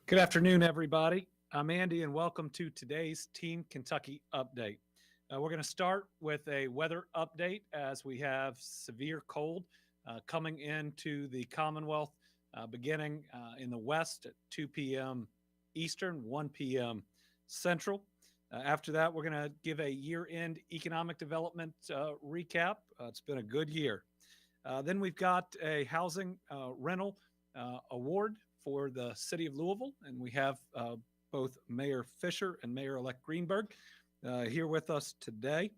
Good afternoon, everybody. I'm Andy, and welcome to today's Team Kentucky update. We're going to start with a weather update as we have severe cold coming into the Commonwealth beginning in the west at 2 p.m. Eastern, 1 p.m. Central. After that, we're going to give a year end economic development recap. It's been a good year. Then we've got a housing rental award for the city of Louisville, and we have both Mayor Fisher and Mayor-elect Greenberg here with us today.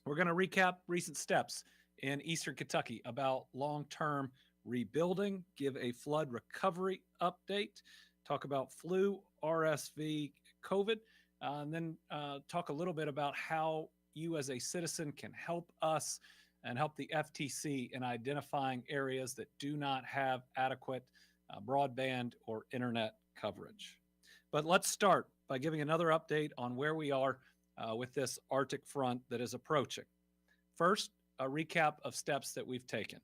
We're going to recap recent steps in Eastern Kentucky about long-term rebuilding, give a flood recovery update, talk about flu, RSV, COVID, and then talk a little bit about how you as a citizen can help us and help the FTC in identifying areas that do not have adequate broadband or internet coverage. But let's start by giving another update on where we are with this Arctic front that is approaching. First, a recap of steps that we've taken.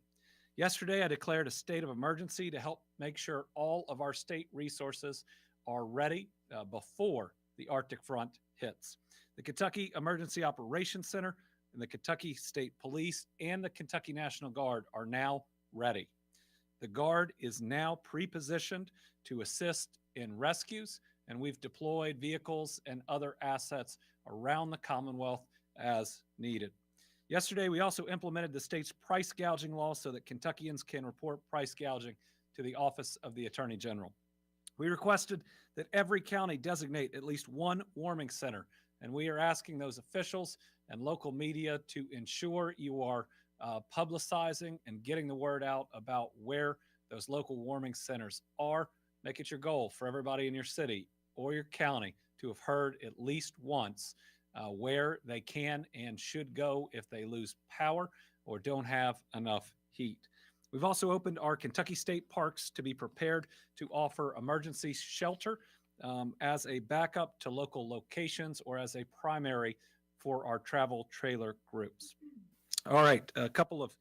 Yesterday, I declared a state of emergency to help make sure all of our state resources are ready before the Arctic front hits. The Kentucky Emergency Operations Center and the Kentucky State Police and the Kentucky National Guard are now ready. The Guard is now pre-positioned to assist in rescues, and we've deployed vehicles and other assets around the Commonwealth as needed. Yesterday, we also implemented the state's price gouging law so that Kentuckians can report price gouging to the Office of the Attorney General. We requested that every county designate at least one warming center, and we are asking those officials and local media to ensure you are publicizing and getting the word out about where those local warming centers are. Make it your goal for everybody in your city or your county to have heard at least once where they can and should go if they lose power or don't have enough heat. We've also opened our Kentucky State Parks to be prepared to offer emergency shelter as a backup to local locations or as a primary for our travel trailer groups. All right, a couple of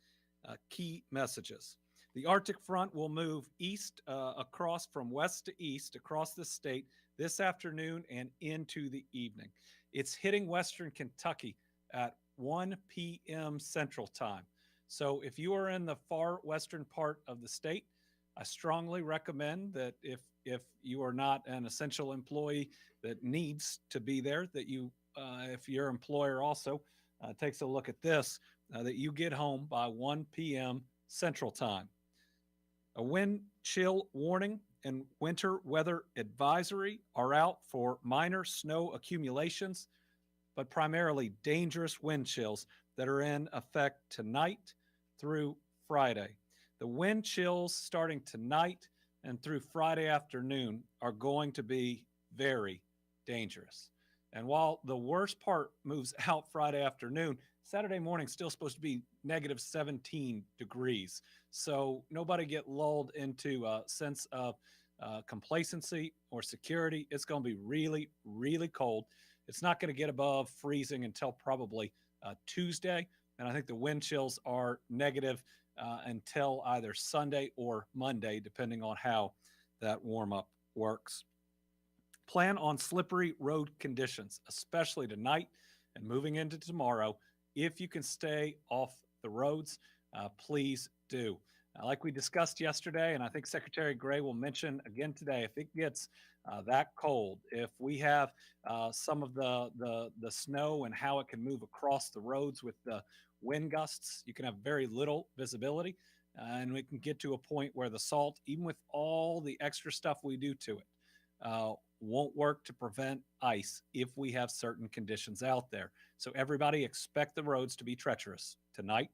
key messages. The Arctic front will move east across from west to east across the state this afternoon and into the evening. It's hitting western Kentucky at 1 p.m. Central Time. So if you are in the far western part of the state, I strongly recommend that if you are not an essential employee that needs to be there, that you, if your employer also takes a look at this, that you get home by 1 p.m. Central Time. A wind chill warning and winter weather advisory are out for minor snow accumulations, but primarily dangerous wind chills that are in effect tonight through Friday. The wind chills starting tonight and through Friday afternoon are going to be very dangerous. And while the worst part moves out Friday afternoon, Saturday morning is still supposed to be negative 17 degrees. So nobody get lulled into a sense of complacency or security. It's going to be really, really cold. It's not going to get above freezing until probably Tuesday. And I think the wind chills are negative until either Sunday or Monday, depending on how that warm up works. Plan on slippery road conditions, especially tonight and moving into tomorrow. If you can stay off the roads, please do. Like we discussed yesterday, and I think Secretary Gray will mention again today, if it gets that cold, if we have some of the snow and how it can move across the roads with the wind gusts, you can have very little visibility, and we can get to a point where the salt, even with all the extra stuff we do to it, won't work to prevent ice if we have certain conditions out there. So everybody expect the roads to be treacherous tonight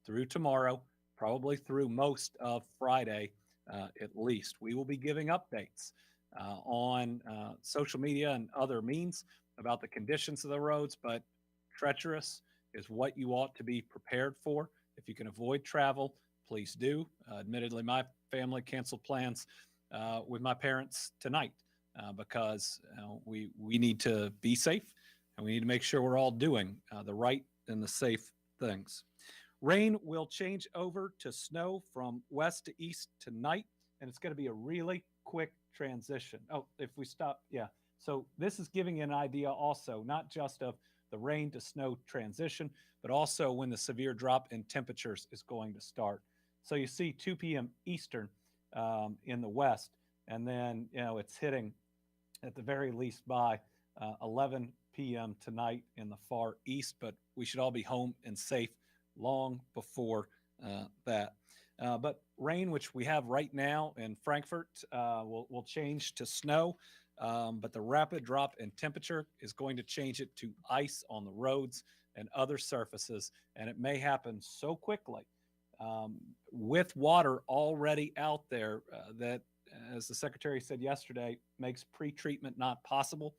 through tomorrow, probably through most of Friday at least. We will be giving updates on social media and other means about the conditions of the roads, but treacherous is what you ought to be prepared for. If you can avoid travel, please do. Admittedly, my family canceled plans with my parents tonight because we need to be safe and we need to make sure we're all doing the right and the safe things. Rain will change over to snow from west to east tonight, and it's going to be a really, quick transition. Oh, if we stop, yeah. So this is giving you an idea also, not just of the rain to snow transition, but also when the severe drop in temperatures is going to start. So you see 2 p.m. Eastern in the west, and then it's hitting at the very least by 11 p.m. tonight in the far east. But we should all be home and safe long before that. But rain, which we have right now in Frankfurt, will change to snow. But the rapid drop in temperature is going to change it to ice on the roads and other surfaces. And it may happen so quickly with water already out there that, as the secretary said yesterday, makes pre-treatment not possible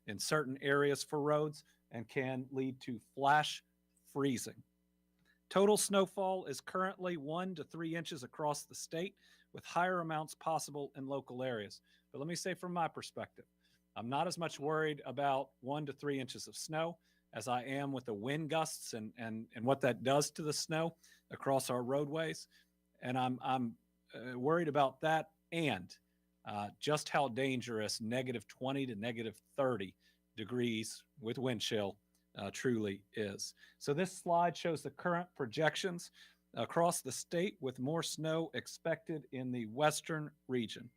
in certain areas for roads and can lead to flash freezing. Total snowfall is currently 1 to 3 inches across the state, with higher amounts possible in local areas. But let me say from my perspective, I'm not as much worried about 1 to 3 inches of snow as I am with the wind gusts and what that does to the snow across our roadways. And I'm worried about that and just how dangerous -20 to -30 degrees with wind chill truly is. So this slide shows the current projections across the state with more snow expected in the western region.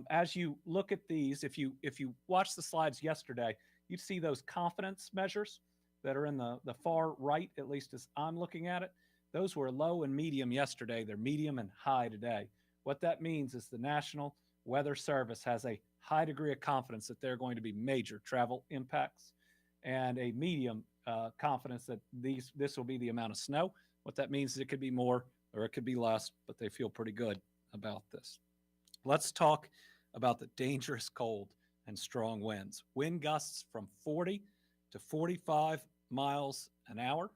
As you look at these, if you watched the slides yesterday, you'd see those confidence measures that are in the far right, at least as I'm looking at it. Those were low and medium yesterday. They're medium and high today. What that means is the National Weather Service has a high degree of confidence that there are going to be major travel impacts and a medium confidence that this will be the amount of snow. What that means is it could be more or it could be less, but they feel pretty good about this. Let's talk about the dangerous cold and strong winds. Wind gusts from 40 to 45 miles an hour.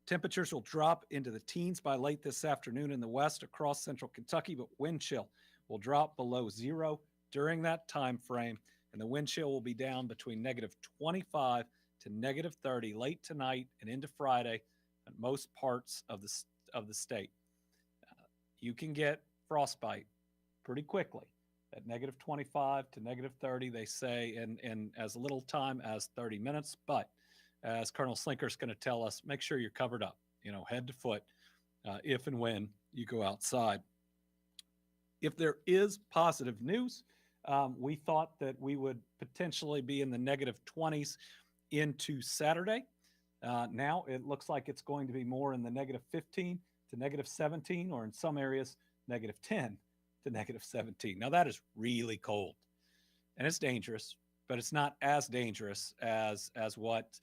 Temperatures will drop into the teens by late this afternoon in the west across central Kentucky, but wind chill will drop below zero during that time frame, and the wind chill will be down between -25 to -30 late tonight and into Friday in most parts of the state. You can get frostbite pretty quickly at -25 to -30, they say, in as little time as 30 minutes. But as Colonel Slinker's going to tell us, make sure you're covered up, head to foot, if and when you go outside. If there is positive news, we thought that we would potentially be in the -20s into Saturday. Now it looks like it's going to be more in the -15 to -17, or in some areas, -10 to -17. Now that is really cold and it's dangerous, but it's not as dangerous as what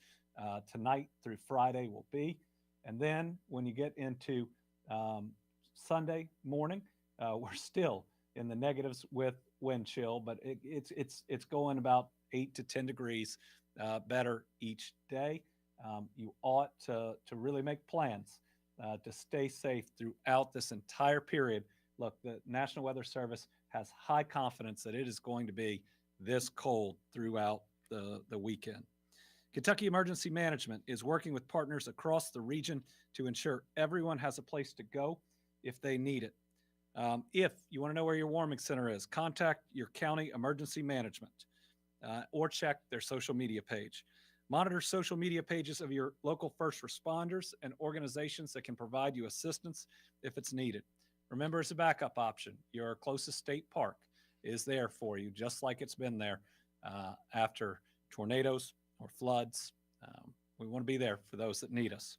tonight through Friday will be. And then when you get into Sunday morning, we're still in the negatives with wind chill, but it's going about 8 to 10 degrees better each day. You ought to really make plans to stay safe throughout this entire period. Look, the National Weather Service has high confidence that it is going to be this cold throughout the weekend. Kentucky Emergency Management is working with partners across the region to ensure everyone has a place to go if they need it. If you want to know where your warming center is, contact your county emergency management or check their social media page. Monitor social media pages of your local first responders and organizations that can provide you assistance if it's needed. Remember, as a backup option, your closest state park is there for you, just like it's been there after tornadoes or floods. We want to be there for those that need us.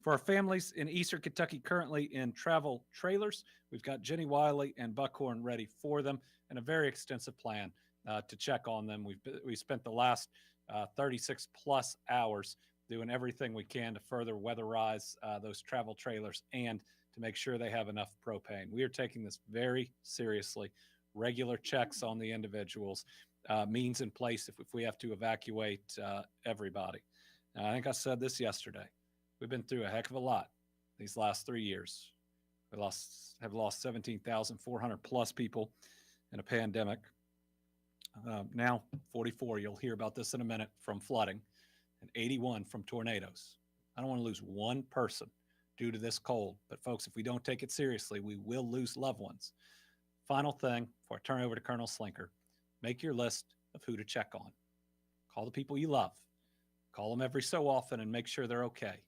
For our families in Eastern Kentucky currently in travel trailers, we've got Jenny Wiley and Buckhorn ready for them and a very extensive plan to check on them. We spent the last 36 plus hours doing everything we can to further weatherize those travel trailers and to make sure they have enough propane. We are taking this very seriously. Regular checks on the individuals, means in place if we have to evacuate everybody. Now, I think I said this yesterday. We've been through a heck of a lot these last 3 years. We have lost 17,400 plus people in a pandemic. Now 44, you'll hear about this in a minute, from flooding, and 81 from tornadoes. I don't want to lose one person due to this cold. But folks, if we don't take it seriously, we will lose loved ones. Final thing before I turn over to Colonel Slinker, make your list of who to check on. Call the people you love. Call them every so often and make sure they're okay,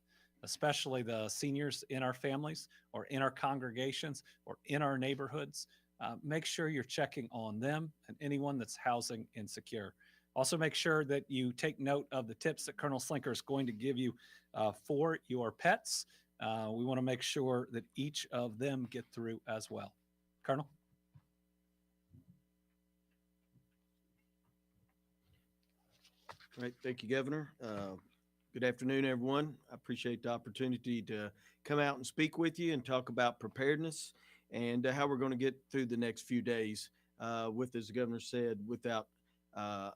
especially the seniors in our families or in our congregations or in our neighborhoods. Make sure you're checking on them and anyone that's housing insecure. Also, make sure that you take note of the tips that Colonel Slinker is going to give you for your pets. We want to make sure that each of them get through as well. Colonel? All right. Thank you, Governor. Good afternoon, everyone. I appreciate the opportunity to come out and speak with you and talk about preparedness and how we're going to get through the next few days with, as the Governor said, without a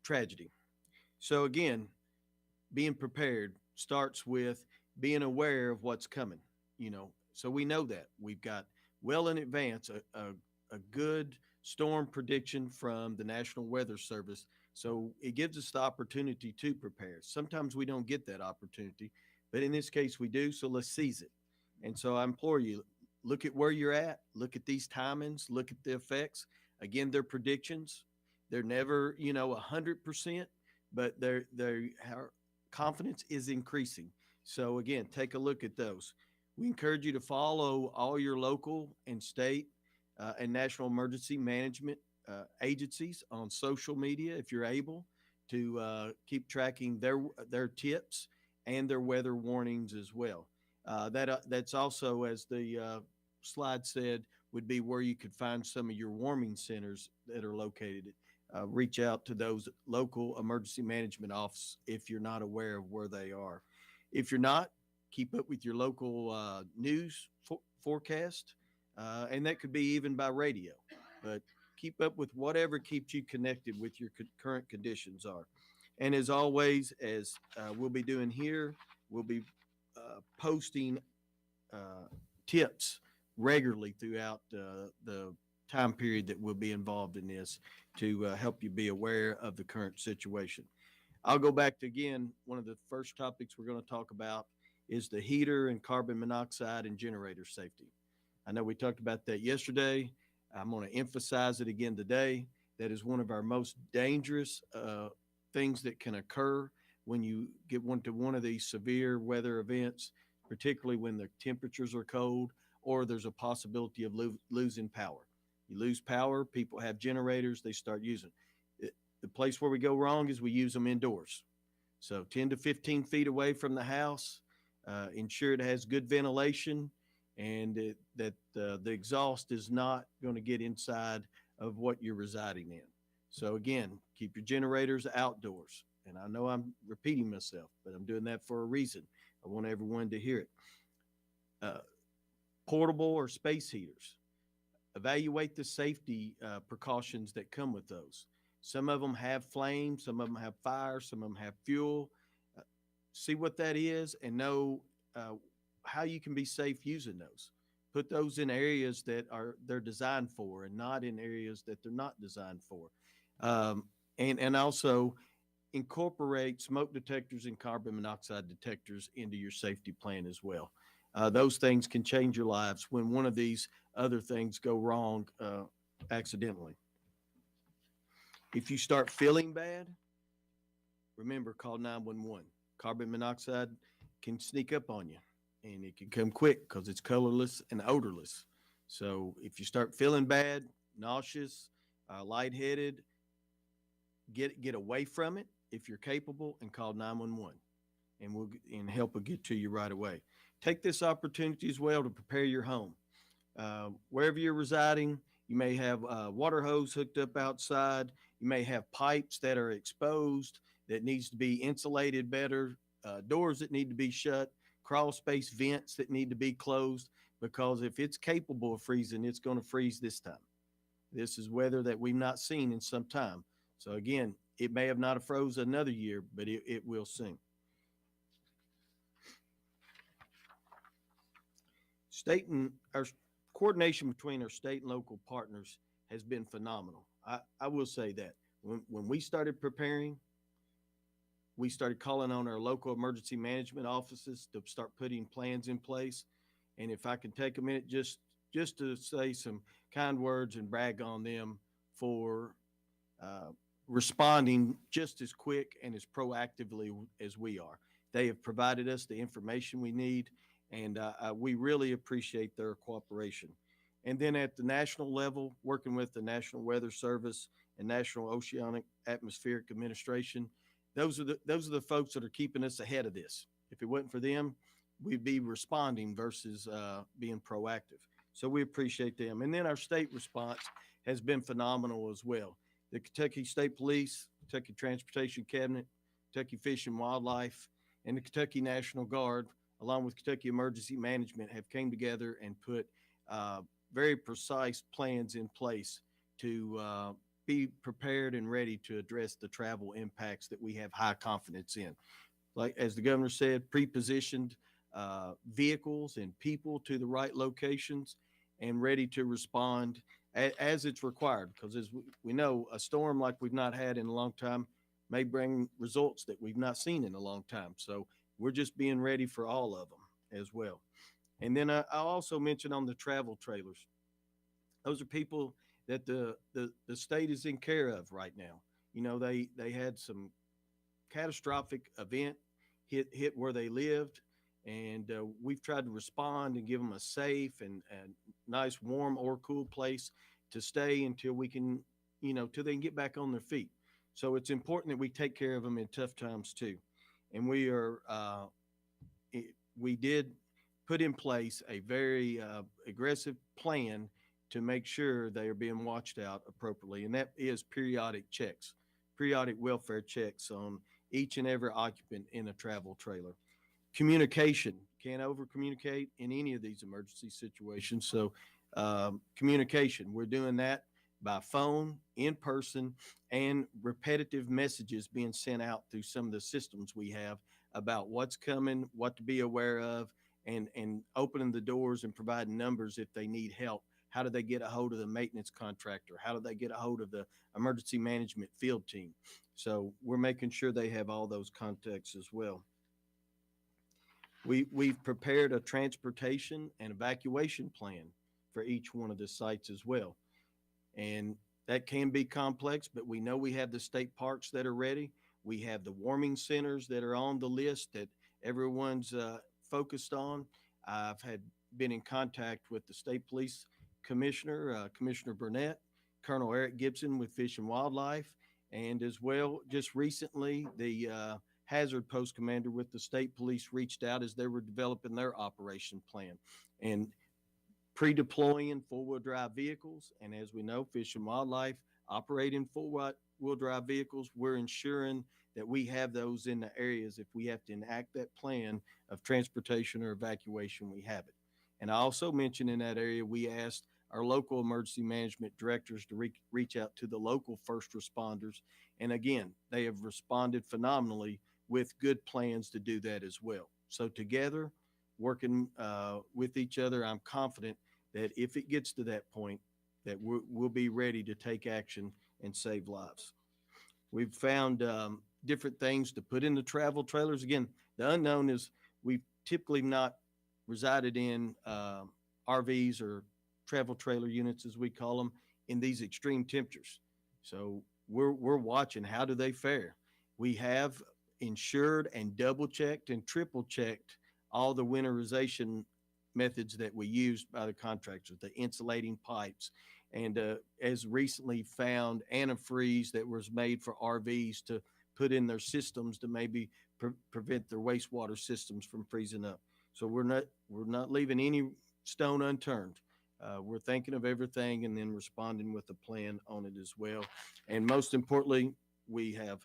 tragedy. So, again, being prepared starts with being aware of what's coming, so we know that we've got well in advance a good storm prediction from the National Weather Service. So it gives us the opportunity to prepare. Sometimes we don't get that opportunity, but in this case we do. So let's seize it. And so I implore you, look at where you're at, look at these timings, look at the effects. Again, they're predictions. They're never, 100%, but our confidence is increasing. So again, take a look at those. We encourage you to follow all your local and state and national emergency management agencies on social media if you're able to keep tracking their tips and their weather warnings as well. That's also, as the slide said, would be where you could find some of your warming centers that are located. Reach out to those local emergency management offices if you're not aware of where they are. If you're not, keep up with your local news forecast, and that could be even by radio. But keep up with whatever keeps you connected with your current conditions are. And as always, as we'll be doing here, we'll be posting tips regularly throughout the time period that we'll be involved in this to help you be aware of the current situation. I'll go back to, again, one of the first topics we're going to talk about is the heater and carbon monoxide and generator safety. I know we talked about that yesterday. I'm going to emphasize it again today. That is one of our most dangerous things that can occur when you get into one of these severe weather events, particularly when the temperatures are cold or there's a possibility of losing power. You lose power, people have generators, they start using it. The place where we go wrong is we use them indoors. So 10 to 15 feet away from the house, ensure it has good ventilation, and that the exhaust is not going to get inside of what you're residing in. So again, keep your generators outdoors. And I know I'm repeating myself, but I'm doing that for a reason. I want everyone to hear it. Portable or space heaters. Evaluate the safety precautions that come with those. Some of them have flames, some of them have fire, some of them have fuel. See what that is and know how you can be safe using those. Put those in areas that they're designed for and not in areas that they're not designed for. And also incorporate smoke detectors and carbon monoxide detectors into your safety plan as well. Those things can change your lives when one of these other things go wrong accidentally. If you start feeling bad, remember, call 911. Carbon monoxide can sneak up on you, and it can come quick because it's colorless and odorless. So if you start feeling bad, nauseous, lightheaded, get away from it if you're capable and call 911, and help will get to you right away. Take this opportunity as well to prepare your home. Wherever you're residing, you may have a water hose hooked up outside. You may have pipes that are exposed that needs to be insulated better, doors that need to be shut, crawl space vents that need to be closed, because if it's capable of freezing, it's going to freeze this time. This is weather that we've not seen in some time. So again, it may have not froze another year, but it will soon. State and our coordination between our state and local partners has been phenomenal. I will say that when we started preparing, we started calling on our local emergency management offices to start putting plans in place. And if I can take a minute just just to say some kind words and brag on them for uh, responding just as quick and as proactively as we are. They have provided us the information we need, and we really appreciate their cooperation. And then at the national level, working with the National Weather Service and National Oceanic Atmospheric Administration, those are the folks that are keeping us ahead of this. If it wasn't for them, we'd be responding versus being proactive. So we appreciate them. And then our state response has been phenomenal as well. The Kentucky State Police, Kentucky Transportation Cabinet, Kentucky Fish and Wildlife, and the Kentucky National Guard, along with Kentucky Emergency Management, have came together and put uh, very precise plans in place to be prepared and ready to address the travel impacts that we have high confidence in. Like as the governor said, pre-positioned vehicles and people to the right locations and ready to respond as it's required. Because as we know, a storm like we've not had in a long time may bring results that we've not seen in a long time. So we're just being ready for all of them as well. And then I'll also mention on the travel trailers. Those are people that the state is in care of right now. You know, they had some catastrophic event hit where they lived, and we've tried to respond and give them a safe and nice, warm or cool place to stay until we can, till they can get back on their feet. So it's important that we take care of them in tough times too, and we did put in place a very aggressive plan to make sure they are being watched out appropriately, and that is periodic welfare checks on each and every occupant in a travel trailer. Communication, can't over communicate in any of these emergency situations. So, communication, we're doing that by phone, in person, and repetitive messages being sent out through some of the systems we have about what's coming, what to be aware of, and opening the doors and providing numbers if they need help. How do they get a hold of the maintenance contractor? How do they get a hold of the emergency management field team? So we're making sure they have all those contacts as well. We've prepared a transportation and evacuation plan for each one of the sites as well. And that can be complex, but we know we have the state parks that are ready. We have the warming centers that are on the list that everyone's focused on. I've had been in contact with the state police commissioner, Commissioner Burnett, Colonel Eric Gibson with Fish and Wildlife, and as well, just recently, the hazard post commander with the state police reached out as they were developing their operation plan. And pre-deploying four-wheel drive vehicles, and as we know, Fish and Wildlife operate in four-wheel drive vehicles. We're ensuring that we have those in the areas if we have to enact that plan of transportation or evacuation, we have it. And I also mentioned in that area, we asked our local emergency management directors to reach out to the local first responders. And again, they have responded phenomenally with good plans to do that as well. So together, working with each other, I'm confident that if it gets to that point, that we'll be ready to take action and save lives. We've found different things to put in the travel trailers. Again, the unknown is we've typically not resided in RVs or travel trailer units, as we call them, in these extreme temperatures. So we're watching how do they fare. We have insured and double checked and triple checked all the winterization methods that we used by the contractors, the insulating pipes, and as recently found antifreeze that was made for RVs to put in their systems to maybe prevent their wastewater systems from freezing up. So we're not leaving any stone unturned. We're thinking of everything and then responding with a plan on it as well. And most importantly, we have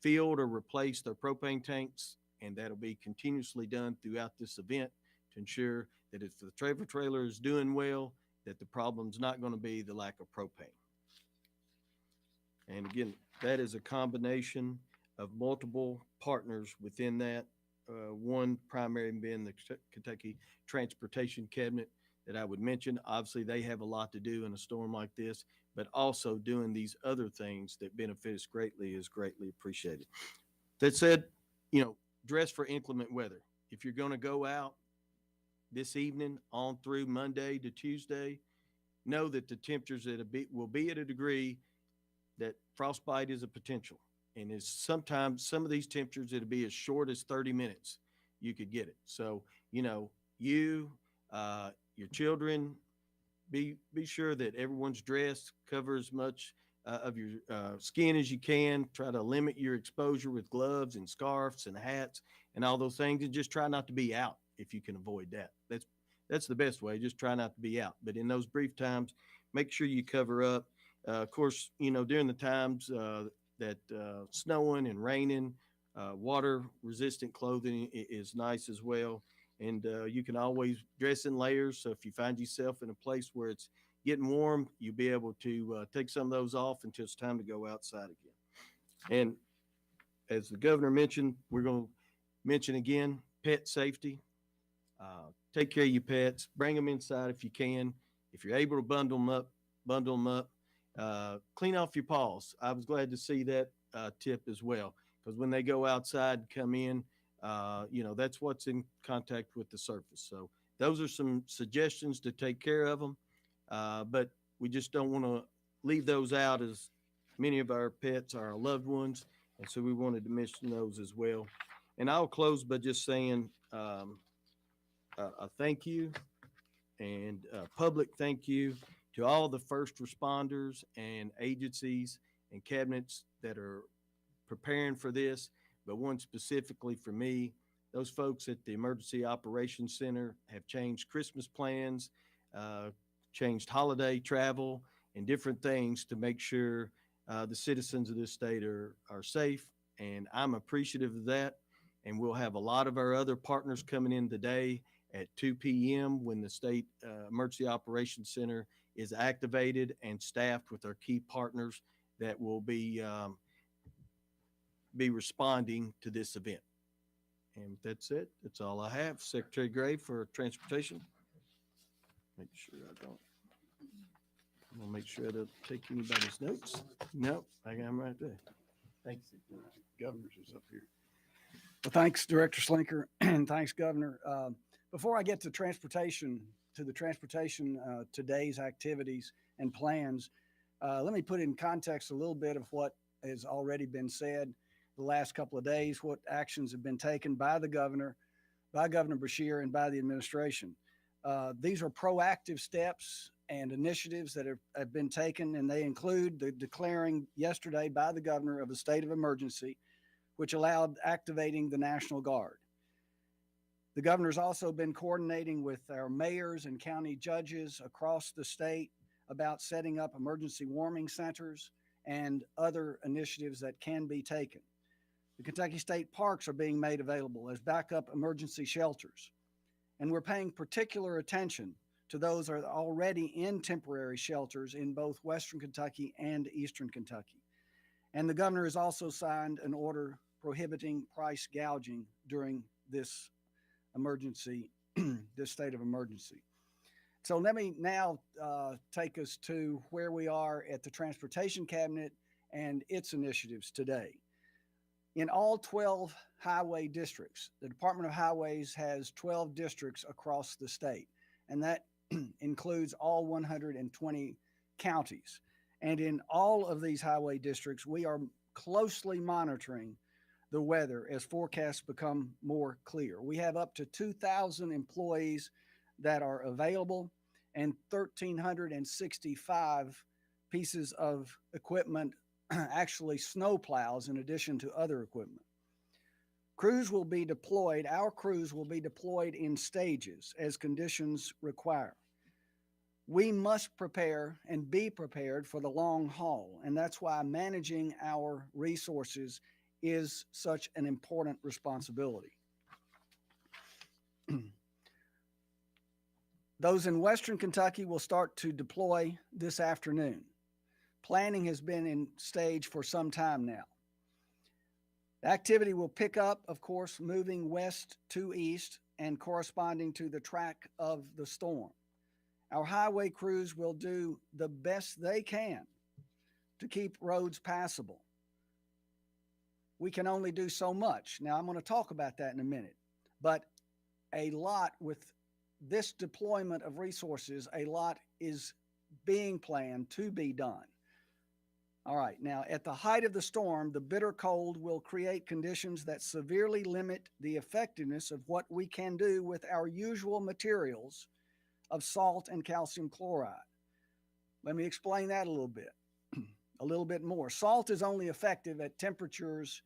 filled or replaced their propane tanks, and that'll be continuously done throughout this event to ensure that if the trailer is doing well, that the problem's not going to be the lack of propane. And again, that is a combination of multiple partners within that. One primary being the Kentucky Transportation Cabinet that I would mention. Obviously, they have a lot to do in a storm like this, but also doing these other things that benefit us greatly is greatly appreciated. That said, you know, dress for inclement weather. If you're going to go out, this evening on through Monday to Tuesday, know that the temperatures will be at a degree that frostbite is a potential. And is sometimes some of these temperatures it'll be as short as 30 minutes you could get it. So, you know, you, your children, be sure that everyone's dressed, cover as much of your skin as you can. Try to limit your exposure with gloves and scarves and hats and all those things, and just try not to be out if you can avoid that. That's the best way. Just try not to be out. But in those brief times, make sure you cover up. Of course, you know during the times that snowing and raining, water resistant clothing is nice as well. And you can always dress in layers. So if you find yourself in a place where it's getting warm, you'll be able to take some of those off until it's time to go outside again. And as the governor mentioned, we're going to mention again pet safety. Take care of your pets. Bring them inside if you can. If you're able to bundle them up, bundle them up. Clean off your paws. I was glad to see that tip as well, because when they go outside and come in, that's what's in contact with the surface. So those are some suggestions to take care of them. But we just don't want to leave those out, as many of our pets are our loved ones. And so we wanted to mention those as well. And I'll close by just saying a thank you and a public thank you to all the first responders and agencies and cabinets that are preparing for this, but one specifically for me. Those folks at the Emergency Operations Center have changed Christmas plans, uh, changed holiday travel, and different things to make sure the citizens of this state are safe. And I'm appreciative of that. And we'll have a lot of our other partners coming in today at 2 p.m. when the State Emergency Operations Center is activated and staffed with our key partners that will be responding to this event. And that's it. That's all I have. Secretary Gray for Transportation. Make sure I don't. I'm gonna make sure I don't take anybody's notes. Nope, I got them right there. Thanks. Governor's is up here. Well, thanks, Director Slinker, and thanks, Governor. Before I get to the transportation, today's activities and plans, let me put in context a little bit of what has already been said the last couple of days, what actions have been taken by the governor, by Governor Beshear, and by the administration. These are proactive steps and initiatives that have been taken, and they include the declaring yesterday by the governor of a state of emergency, which allowed activating the National Guard. The governor's also been coordinating with our mayors and county judges across the state about setting up emergency warming centers and other initiatives that can be taken. The Kentucky State Parks are being made available as backup emergency shelters. And we're paying particular attention to those that are already in temporary shelters in both Western Kentucky and Eastern Kentucky. And the governor has also signed an order prohibiting price gouging during this emergency, this state of emergency. So let me now take us to where we are at the Transportation Cabinet and its initiatives today. In all 12 highway districts, the Department of Highways has 12 districts across the state, and that includes all 120 counties. And in all of these highway districts, we are closely monitoring the weather as forecasts become more clear. We have up to 2,000 employees that are available and 1,365 pieces of equipment, actually snow plows in addition to other equipment. Crews will be deployed, our crews will be deployed in stages as conditions require. We must prepare and be prepared for the long haul, and that's why managing our resources is such an important responsibility. Those in Western Kentucky will start to deploy this afternoon. Planning has been in stage for some time now. The activity will pick up, of course, moving west to east and corresponding to the track of the storm. Our highway crews will do the best they can to keep roads passable. We can only do so much. Now, I'm going to talk about that in a minute, but a lot with this deployment of resources, a lot is being planned to be done. All right, now at the height of the storm, the bitter cold will create conditions that severely limit the effectiveness of what we can do with our usual materials of salt and calcium chloride. Let me explain that a little bit more. Salt is only effective at temperatures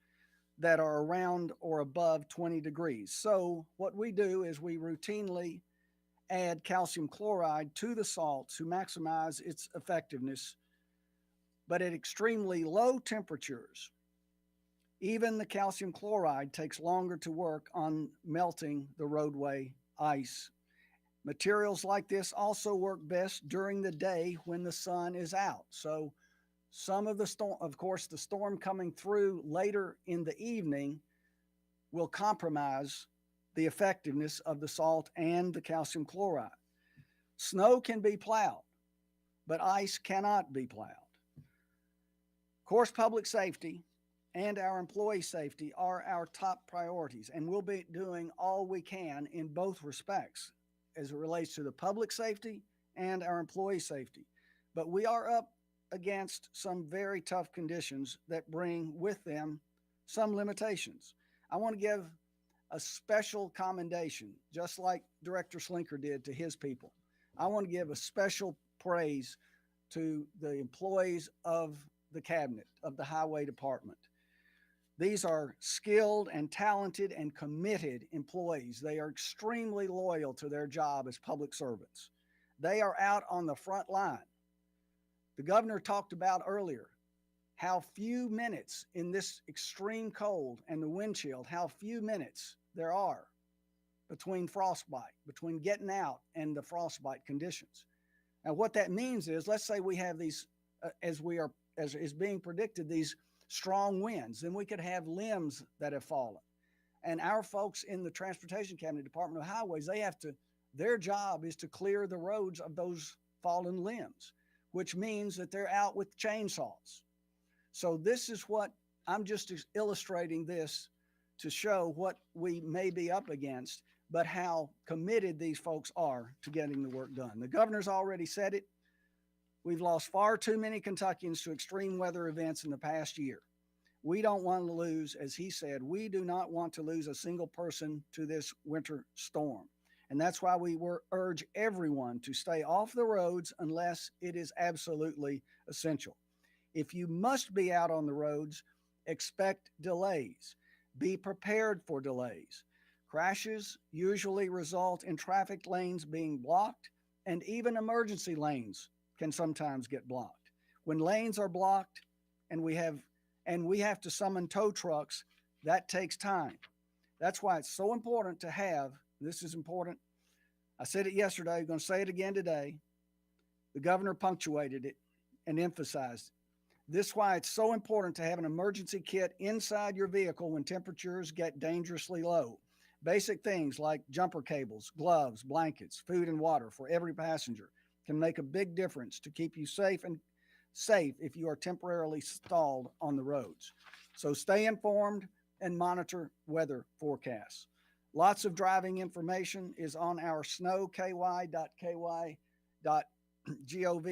that are around or above 20 degrees. So what we do is we routinely add calcium chloride to the salt to maximize its effectiveness, but at extremely low temperatures, even the calcium chloride takes longer to work on melting the roadway ice. Materials like this also work best during the day when the sun is out. So some of the storm, of course, the storm coming through later in the evening will compromise the effectiveness of the salt and the calcium chloride. Snow can be plowed, but ice cannot be plowed. Of course, public safety and our employee safety are our top priorities, and we'll be doing all we can in both respects as it relates to the public safety and our employee safety. But we are up against some very tough conditions that bring with them some limitations. I want to give a special commendation, just like Director Slinker did to his people. I want to give a special praise to the employees of the cabinet, of the highway department. These are skilled and talented and committed employees. They are extremely loyal to their job as public servants. They are out on the front line. The governor talked about earlier how few minutes in this extreme cold and the wind chill, how few minutes there are between frostbite, between getting out and the frostbite conditions. Now, what that means is, let's say we have these, as is being predicted, these strong winds, then we could have limbs that have fallen. And our folks in the Transportation Cabinet, Department of Highways, their job is to clear the roads of those fallen limbs, which means that they're out with chainsaws. So this is what I'm just illustrating this to show what we may be up against, but how committed these folks are to getting the work done. The governor's already said it. We've lost far too many Kentuckians to extreme weather events in the past year. We don't want to lose, as he said, we do not want to lose a single person to this winter storm. And that's why we urge everyone to stay off the roads unless it is absolutely essential. If you must be out on the roads, expect delays. Be prepared for delays. Crashes usually result in traffic lanes being blocked, and even emergency lanes can sometimes get blocked. When lanes are blocked and we have to summon tow trucks, that takes time. That's why it's so important to have, this is important. I said it yesterday, I'm going to say it again today. The governor punctuated it and emphasized it. This is why it's so important to have an emergency kit inside your vehicle when temperatures get dangerously low. Basic things like jumper cables, gloves, blankets, food and water for every passenger can make a big difference to keep you safe if you are temporarily stalled on the roads. So stay informed and monitor weather forecasts. Lots of driving information is on our snowky.ky.gov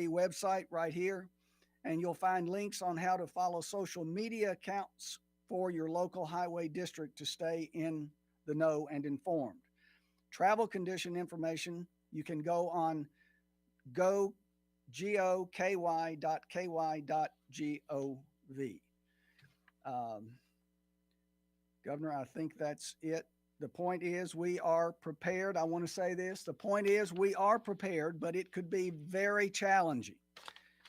website right here. And you'll find links on how to follow social media accounts for your local highway district to stay in the know and informed. Travel condition information, you can go on goky.ky.gov. Governor, I think that's it. The point is we are prepared. I want to say this. The point is we are prepared, but it could be very challenging.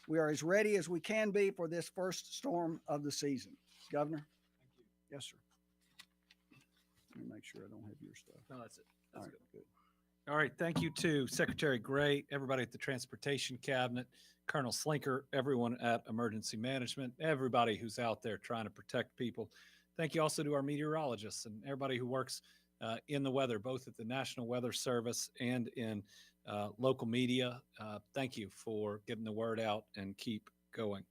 We are as ready as we can be for this first storm of the season. Governor? Thank you. Yes, sir. Let me make sure I don't have your stuff. No, that's it. That's All right, good. All right. Thank you to Secretary Gray, everybody at the Transportation Cabinet, Colonel Slinker, everyone at Emergency Management, everybody who's out there trying to protect people. Thank you also to our meteorologists and everybody who works in the weather, both at the National Weather Service and in local media. Thank you for getting the word out and keep going.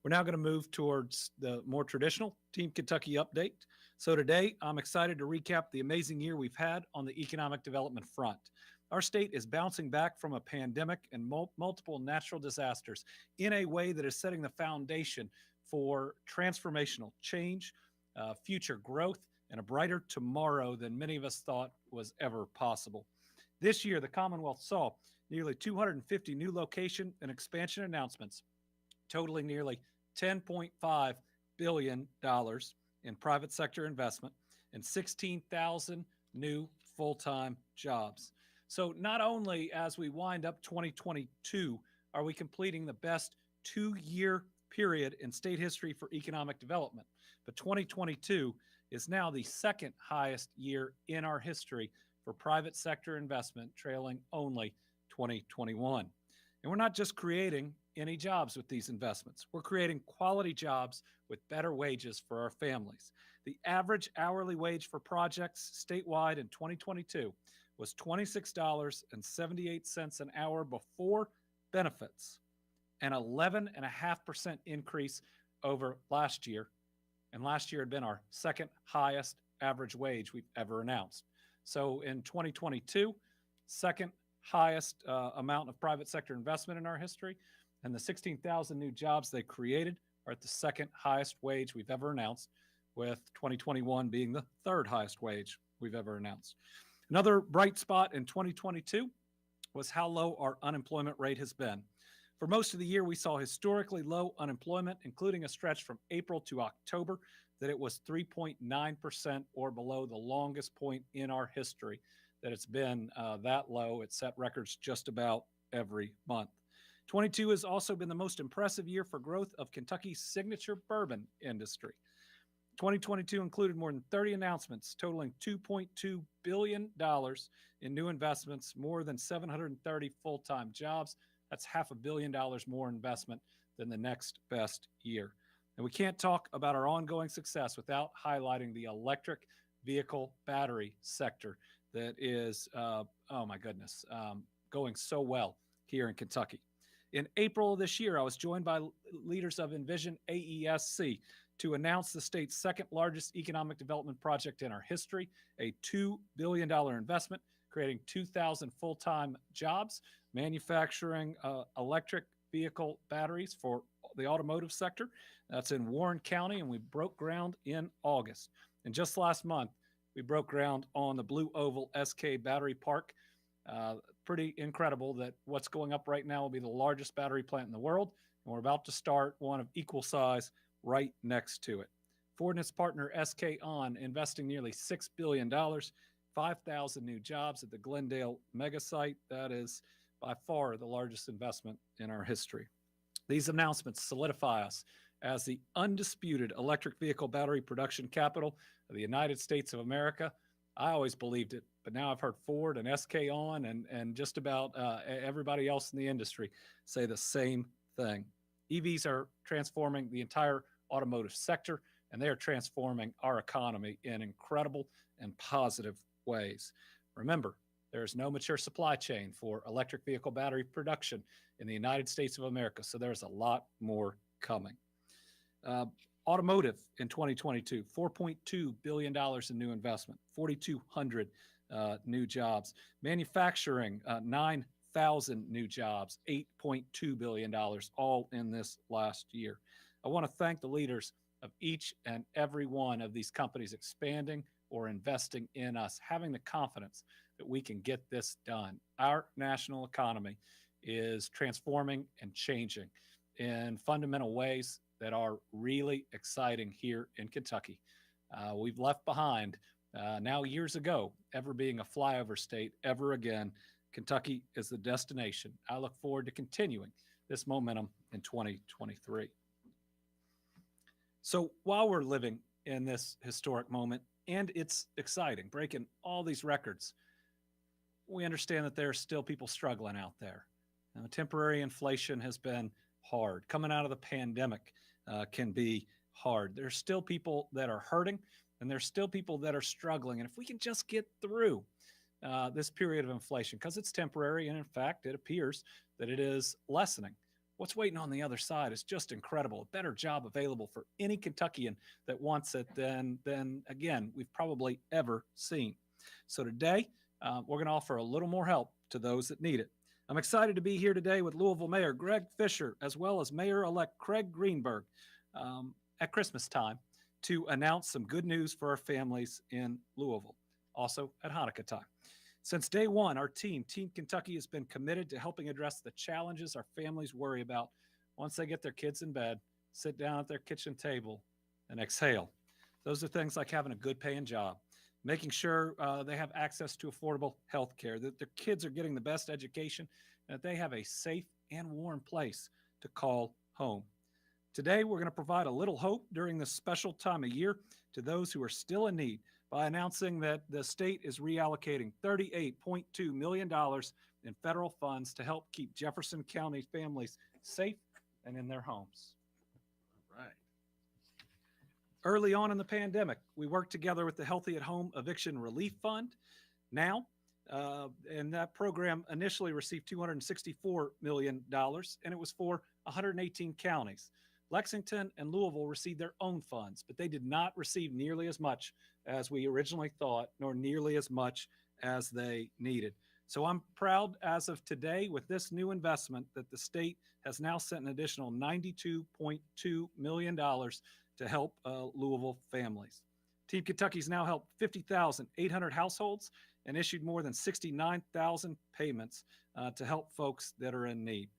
We're now going to move towards the more traditional Team Kentucky update. So today, I'm excited to recap the amazing year we've had on the economic development front. Our state is bouncing back from a pandemic and multiple natural disasters in a way that is setting the foundation for transformational change, future growth, and a brighter tomorrow than many of us thought was ever possible. This year, the Commonwealth saw nearly 250 new location and expansion announcements, totaling nearly $10.5 billion in private sector investment and 16,000 new full time jobs. So, not only as we wind up 2022 are we completing the best 2 year period in state history for economic development, but 2022 is now the second highest year in our history for private sector investment, trailing only 2021. And we're not just creating any jobs with these investments, we're creating quality jobs with better wages for our families. The average hourly wage for projects statewide in 2022 was $26.78 an hour before benefits, an 11.5% increase over last year. And last year had been our second highest average wage we've ever announced. So in 2022, second highest amount of private sector investment in our history, and the 16,000 new jobs they created are at the second highest wage we've ever announced, with 2021 being the third highest wage we've ever announced. Another bright spot in 2022 was how low our unemployment rate has been. For most of the year, we saw historically low unemployment, including a stretch from April to October that it was 3.9% or below, the longest point in our history that it's been that low. It set records just about every month. 22 has also been the most impressive year for growth of Kentucky's signature bourbon industry. 2022 included more than 30 announcements totaling $2.2 billion in new investments, more than 730 full-time jobs. That's $500 million more investment than the next best year. And we can't talk about our ongoing success without highlighting the electric vehicle battery sector that is, oh my goodness, going so well here in Kentucky. In April of this year, I was joined by leaders of Envision AESC to announce the state's second largest economic development project in our history, a $2 billion investment, creating 2,000 full-time jobs, manufacturing electric vehicle batteries for the automotive sector. That's in Warren County, and we broke ground in August. And just last month, we broke ground on the Blue Oval SK Battery Park. Pretty incredible that what's going up right now will be the largest battery plant in the world, and we're about to start one of equal size right next to it. Ford and its partner SK On investing nearly $6 billion, 5,000 new jobs at the Glendale mega site. That is by far the largest investment in our history. These announcements solidify us as the undisputed electric vehicle battery production capital of the United States of America. I always believed it, but now I've heard Ford and SK On and just about everybody else in the industry say the same thing. EVs are transforming the entire automotive sector, and they are transforming our economy in incredible and positive ways. Remember, there is no mature supply chain for electric vehicle battery production in the United States of America, so there's a lot more coming. Automotive in 2022, $4.2 billion in new investment, 4,200 new jobs. Manufacturing, 9,000 new jobs, $8.2 billion, all in this last year. I want to thank the leaders of each and every one of these companies expanding or investing in us, having the confidence that we can get this done. Our national economy is transforming and changing in fundamental ways that are really exciting here in Kentucky. We've left behind now years ago ever being a flyover state ever again. Kentucky is the destination. I look forward to continuing this momentum in 2023. So while we're living in this historic moment, and it's exciting, breaking all these records, we understand that there are still people struggling out there. Now, temporary inflation has been hard. Coming out of the pandemic can be hard. There's still people that are hurting, and there's still people that are struggling. And if we can just get through this period of inflation, because it's temporary, and in fact, it appears that it is lessening, what's waiting on the other side is just incredible. A better job available for any Kentuckian that wants it than again, we've probably ever seen. So today, we're going to offer a little more help to those that need it. I'm excited to be here today with Louisville Mayor Greg Fisher, as well as Mayor-elect Craig Greenberg, at Christmas time to announce some good news for our families in Louisville, also at Hanukkah time. Since day one, our team, Team Kentucky, has been committed to helping address the challenges our families worry about once they get their kids in bed, sit down at their kitchen table, and exhale. Those are things like having a good paying job, making sure they have access to affordable health care, that their kids are getting the best education, and that they have a safe and warm place to call home. Today, we're going to provide a little hope during this special time of year to those who are still in need by announcing that the state is reallocating $38.2 million in federal funds to help keep Jefferson County families safe and in their homes. All right. Early on in the pandemic, we worked together with the Healthy at Home Eviction Relief Fund. Now, and that program initially received $264 million, and it was for 118 counties. Lexington and Louisville received their own funds, but they did not receive nearly as much as we originally thought, nor nearly as much as they needed. So I'm proud as of today with this new investment that the state has now sent an additional $92.2 million to help Louisville families. Team Kentucky's now helped 50,800 households and issued more than 69,000 payments to help folks that are in need.